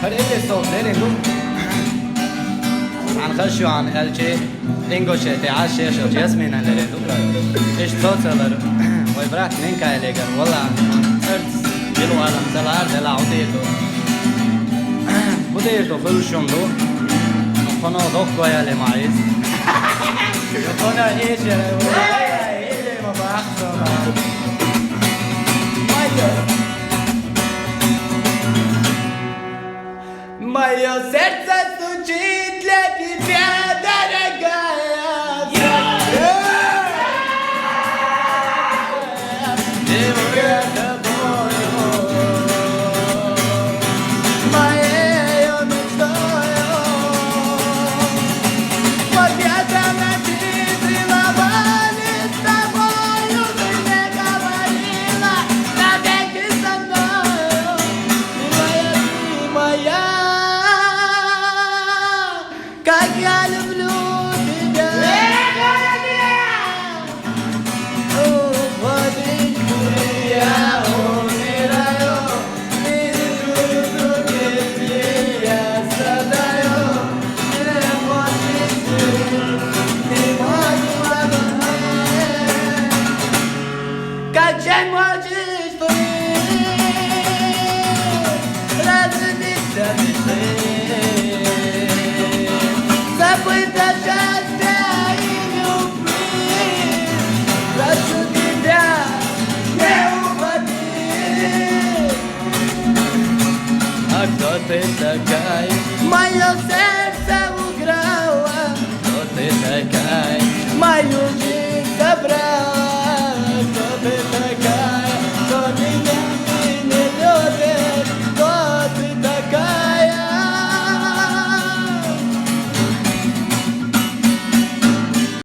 Öyle sohberin bu عن خشوا عن الجي انگوشه تعشش و جسمين هنره دوبرا ايش توصلر ويبراك نينكا يليقر والله ارتس جلو عالم سلار دلا عوديتو بديتو خلوشون دو خنا دوكو يالي معيز خنا ايش ايش ما بحثو Мое сердце стучит для тебя, дорогая. Живу тобою, моею мечтою. Под ветром ночи целовали с тобою. Ты мне говорила, навеки со мною. Ты моя. Как я люблю тебя. Владыку, я умираю. Ты чувствуешь, если я страдаю. Не можешь ты можешь обмануть. Как же можешь ты разбиться мечты? Забыто счастье и любви. Прошу тебя, не уходи. А кто ты такая? Мое сердце украла. Кто ты такая? Мою жизнь забрала.